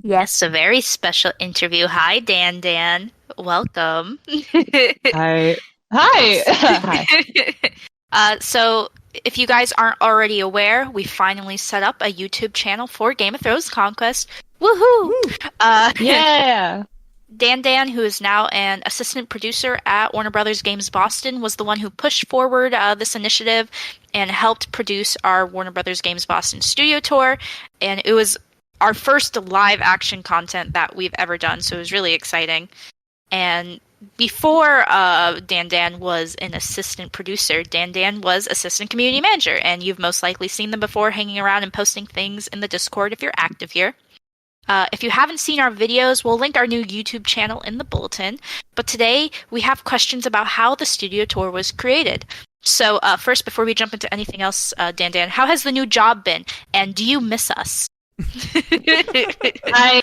Yes, a very special interview. Hi, DanDan. Welcome. Hi. Hi. Hi. So, if you guys aren't already aware, we finally set up a YouTube channel for Game of Thrones Conquest. Woohoo! Woo. Uh, Yeah. DanDan, who is now an assistant producer at Warner Brothers Games Boston, was the one who pushed forward this initiative and helped produce our Warner Brothers Games Boston studio tour. And it was our first live action content that we've ever done, so it was really exciting. And before DanDan was an assistant producer, DanDan was assistant community manager, and you've most likely seen them before hanging around and posting things in the Discord if you're active here. If you haven't seen our videos, we'll link our new YouTube channel in the bulletin. But today, we have questions about how the studio tour was created. So first, before we jump into anything else, DanDan, how has the new job been? And do you miss us? I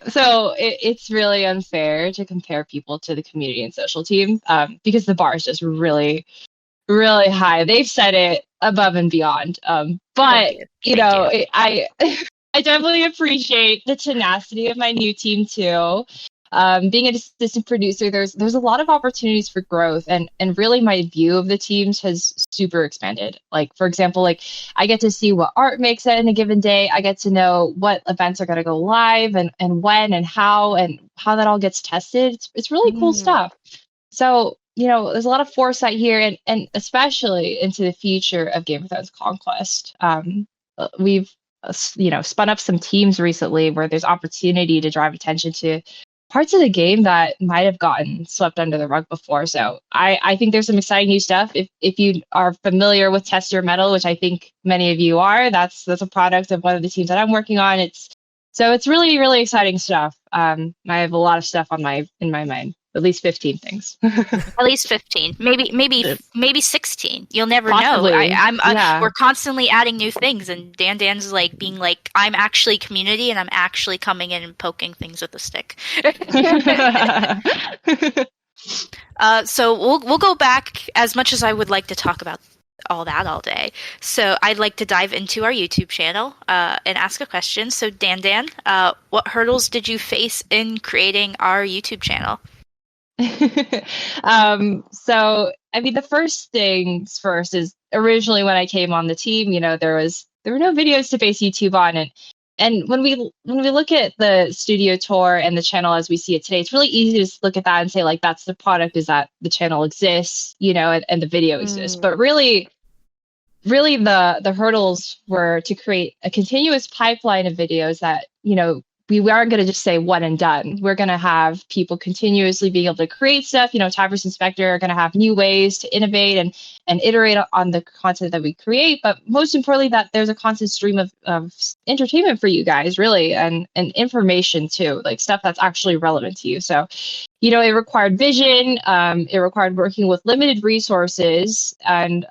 it's really unfair to compare people to the community and social team because the bar is just really, really high. They've set it above and beyond. But you know, I I definitely appreciate the tenacity of my new team too. Being an assistant producer, there's a lot of opportunities for growth, and really my view of the teams has super expanded. Like for example, like I get to see what art makes it in a given day. I get to know what events are going to go live and when and how that all gets tested. It's really cool stuff. So there's a lot of foresight here, and especially into the future of Game of Thrones Conquest. We've spun up some teams recently where there's opportunity to drive attention to parts of the game that might have gotten swept under the rug before. So I think there's some exciting new stuff. If you are familiar with Test Your Metal, which I think many of you are, that's a product of one of the teams that I'm working on. It's really, really exciting stuff. I have a lot of stuff in my mind. At least 15 things. At least 15, maybe 16. You'll never Possibly. know. We're constantly adding new things, and DanDan's like being like, I'm actually community, and I'm actually coming in and poking things with a stick. So we'll go back as much as I would like to talk about all that all day. So I'd like to dive into our YouTube channel and ask a question. So DanDan, what hurdles did you face in creating our YouTube channel? So I mean, the first things first is originally when I came on the team, there were no videos to base YouTube on, and when we look at the studio tour and the channel as we see it today, it's really easy to just look at that and say like that's the product, is that the channel exists, and the video exists. But really the hurdles were to create a continuous pipeline of videos that we aren't going to just say one and done. We're going to have people continuously being able to create stuff. Tiberius and Spectre are going to have new ways to innovate and iterate on the content that we create. But most importantly, that there's a constant stream of entertainment for you guys, really, and information too, like stuff that's actually relevant to you. So, it required vision. It required working with limited resources, and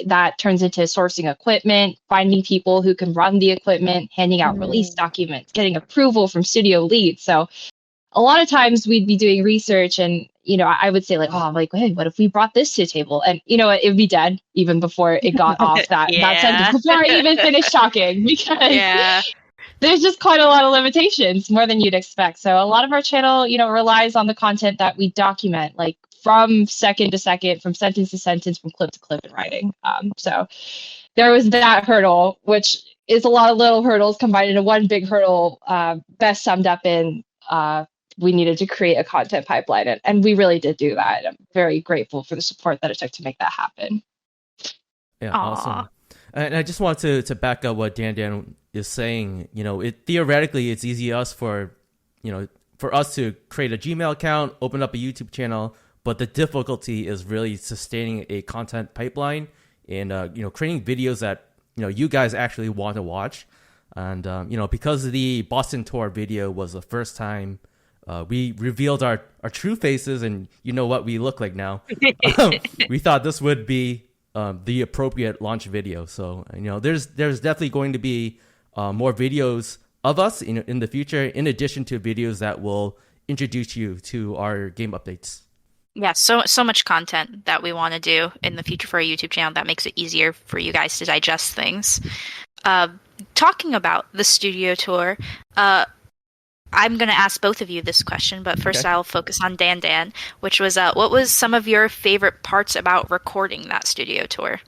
that turns into sourcing equipment, finding people who can run the equipment, handing out release documents, getting approval from studio leads. So a lot of times we'd be doing research and, I would say hey, what if we brought this to the table? And it would be dead even before it got off that sentence, before I even finished talking, because there's just quite a lot of limitations, more than you'd expect. So a lot of our channel, relies on the content that we document, like from second to second, from sentence to sentence, from clip to clip in writing. So there was that hurdle, which is a lot of little hurdles combined into one big hurdle, best summed up in we needed to create a content pipeline. And we really did do that. I'm very grateful for the support that it took to make that happen. Yeah, awesome. And I just want to back up what DanDan is saying. Theoretically, it's easy for us to create a Gmail account, open up a YouTube channel, but the difficulty is really sustaining a content pipeline and creating videos that you guys actually want to watch. And because the Boston tour video was the first time we revealed our true faces and what we look like now, we thought this would be the appropriate launch video. So there's definitely going to be more videos of us in the future, in addition to videos that will introduce you to our game updates. Yeah, so much content that we want to do in the future for our YouTube channel that makes it easier for you guys to digest things. Talking about the studio tour, I'm going to ask both of you this question, but first Okay. I'll focus on DanDan, which was what was some of your favorite parts about recording that studio tour?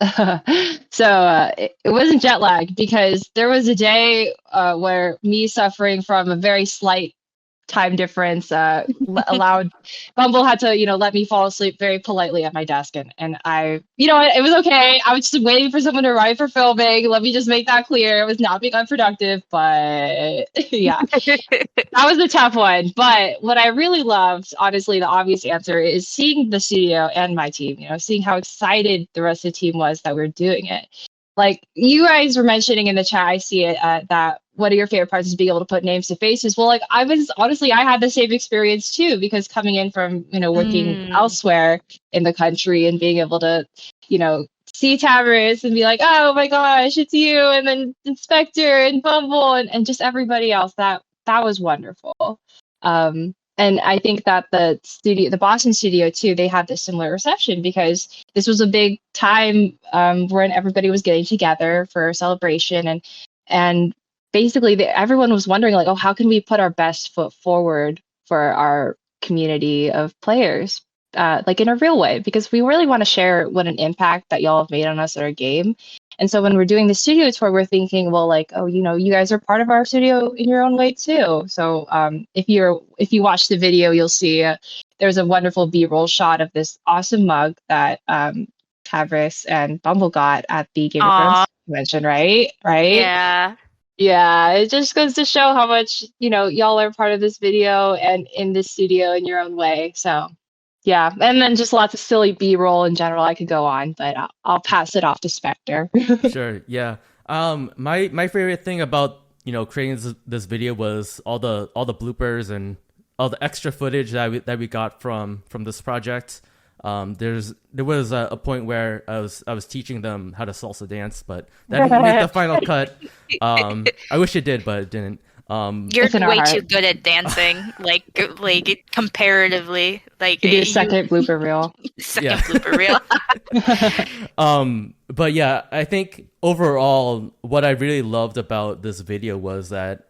It wasn't jet lag because there was a day where me suffering from a very slight time difference allowed Bumble had to, let me fall asleep very politely at my desk. And I, it was okay. I was just waiting for someone to arrive for filming. Let me just make that clear. It was not being unproductive, but yeah, that was a tough one. But what I really loved, honestly, the obvious answer is seeing the studio and my team, seeing how excited the rest of the team was that we are doing it. Like you guys were mentioning in the chat, I see it that one of your favorite parts is being able to put names to faces. Well, like I had the same experience too, because coming in from, working elsewhere in the country and being able to, see Tavares and be like, oh my gosh, it's you. And then Inspector and Bumble and just everybody else. That was wonderful. And I think that the Boston studio too, they had this similar reception because this was a big time when everybody was getting together for a celebration, and basically everyone was wondering like, oh, how can we put our best foot forward for our community of players, like in a real way, because we really want to share what an impact that y'all have made on us at our game. And so when we're doing the studio tour, we're thinking, well, like, oh, you guys are part of our studio in your own way too. So if you watch the video, you'll see there's a wonderful B-roll shot of this awesome mug that Tavris and Bumble got at the Game of Thrones convention, right? Yeah. Yeah, it just goes to show how much, y'all are part of this video and in this studio in your own way. So yeah, and then just lots of silly B-roll in general. I could go on, but I'll pass it off to Spectre. Sure. Yeah. My favorite thing about creating this video was all the bloopers and all the extra footage that we got from this project. There was a point where I was teaching them how to salsa dance, but that didn't make the final cut. I wish it did, but it didn't. You're way too good at dancing, like comparatively. Like you do a second blooper reel. Blooper reel. But yeah, I think overall, what I really loved about this video was that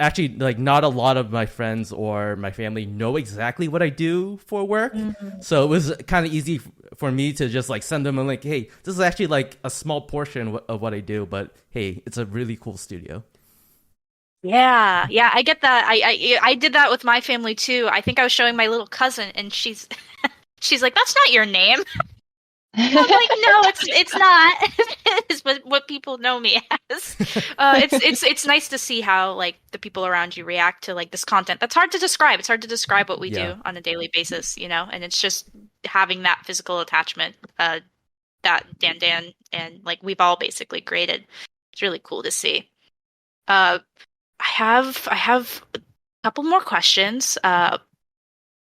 actually, like, not a lot of my friends or my family know exactly what I do for work. So it was kind of easy for me to just like send them a link. Hey, this is actually like a small portion of what I do, but hey, it's a really cool studio. Yeah, I get that. I did that with my family too. I think I was showing my little cousin, and she's like, "That's not your name." I'm like, "No, it's not. It's what people know me as." It's nice to see how like the people around you react to like this content. That's hard to describe. It's hard to describe what we do on a daily basis, and it's just having that physical attachment that DanDan and like we've all basically created. It's really cool to see. I have a couple more questions.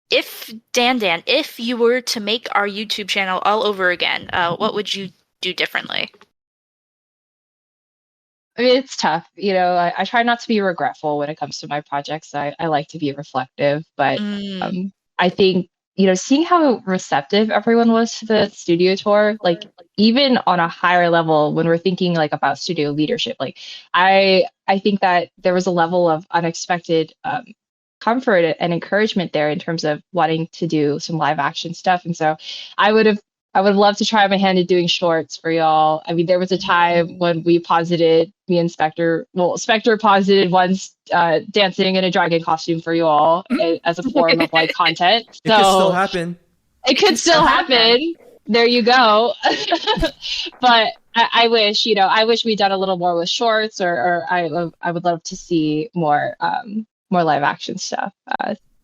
If DanDan, if you were to make our YouTube channel all over again, what would you do differently? I mean, it's tough. I try not to be regretful when it comes to my projects. I like to be reflective, but I think, seeing how receptive everyone was to the studio tour, like even on a higher level, when we're thinking like about studio leadership, like I think that there was a level of unexpected comfort and encouragement there in terms of wanting to do some live action stuff. And so I would love to try my hand at doing shorts for y'all. I mean, there was a time when me and Spectre posited once dancing in a dragon costume for you all as a form of like content. It could still happen. It could still happen. There you go. But I wish we'd done a little more with shorts, or I would love to see more live action stuff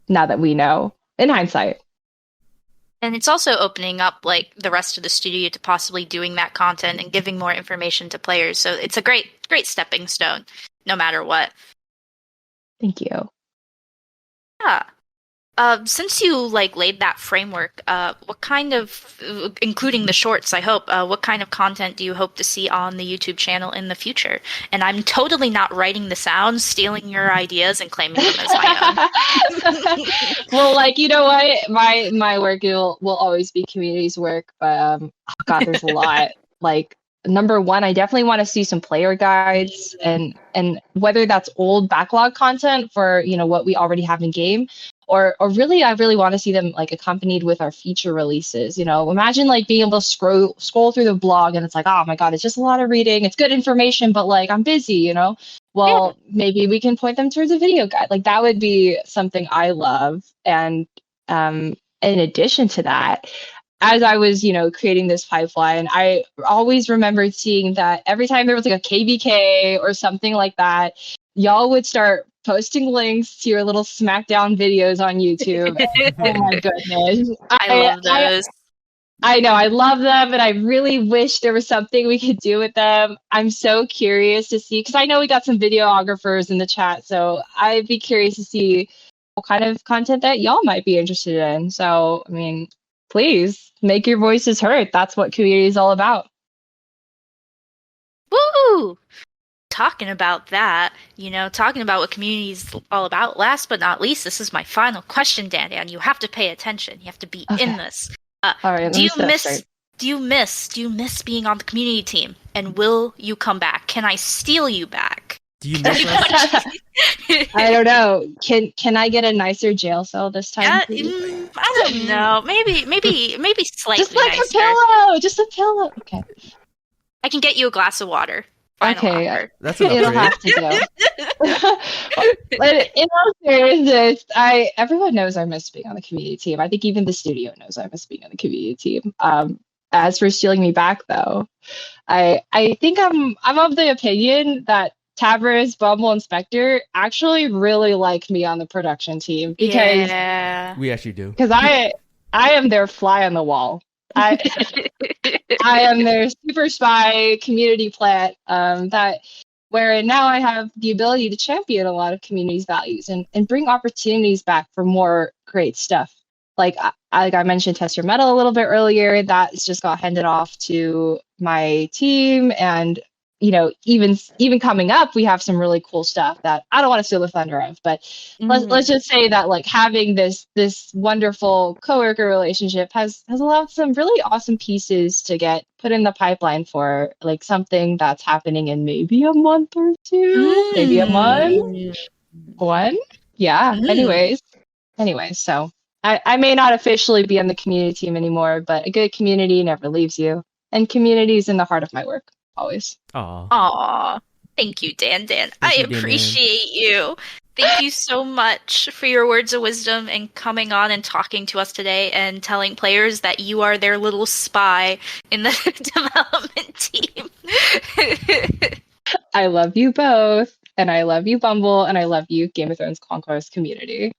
now that we know in hindsight. And it's also opening up like the rest of the studio to possibly doing that content and giving more information to players. So it's a great stepping stone, no matter what. Thank you. Yeah. Since you like laid that framework, what kind of, including the shorts, I hope, what kind of content do you hope to see on the YouTube channel in the future? And I'm totally not writing the sounds, stealing your ideas, and claiming them as my own. Well, like, you know what? My work will always be community's work, but oh God, there's a lot. Like, number one, I definitely want to see some player guides, and whether that's old backlog content for, you know, what we already have in game, or really, I really want to see them like accompanied with our feature releases. You know, imagine like being able to scroll through the blog and it's like, oh my God, it's just a lot of reading. It's good information, but like I'm busy, you know? Well, maybe we can point them towards a video guide. Like that would be something I love. And in addition to that, as I was, you know, creating this pipeline, I always remembered seeing that every time there was like a KBK or something like that, y'all would start posting links to your little SmackDown videos on YouTube. Oh my goodness. I love those. I know, I love them, and I really wish there was something we could do with them. I'm so curious to see, because I know we got some videographers in the chat, so I'd be curious to see what kind of content that y'all might be interested in. So, I mean, please make your voices heard. That's what community is all about. Woo! Talking about that, you know, talking about what community is all about, last but not least, this is my final question, DanDan. You have to pay attention. You have to be in this. All right, do you miss being on the community team? And will you come back? Can I steal you back? Do you miss us? I don't know. Can I get a nicer jail cell this time? I don't know. Maybe slightly just like nicer. a pillow. Just a pillow. Okay. I can get you a glass of water. Okay, that's an it'll have to go. But in all seriousness, everyone knows I miss being on the community team. I think even the studio knows I miss being on the community team. As for stealing me back, though, I think I'm of the opinion that Tavros, Bumble, and Spectre actually really like me on the production team, because we actually do. Because I am their fly on the wall. I am their super spy community plant, where now I have the ability to champion a lot of community's values and bring opportunities back for more great stuff. Like I mentioned, Test Your Metal a little bit earlier. That's just got handed off to my team, and you know, even coming up, we have some really cool stuff that I don't want to steal the thunder of. But let's just say that like having this wonderful coworker relationship has allowed some really awesome pieces to get put in the pipeline for like something that's happening in maybe a month or two, maybe a month. One, yeah. Anyways, so I may not officially be on the community team anymore, but a good community never leaves you, and community is in the heart of my work. Always. Aw. Thank you, DanDan. I appreciate you. Thank you so much for your words of wisdom and coming on and talking to us today and telling players that you are their little spy in the development team. I love you both, and I love you, Bumble, and I love you, Game of Thrones Conquest community.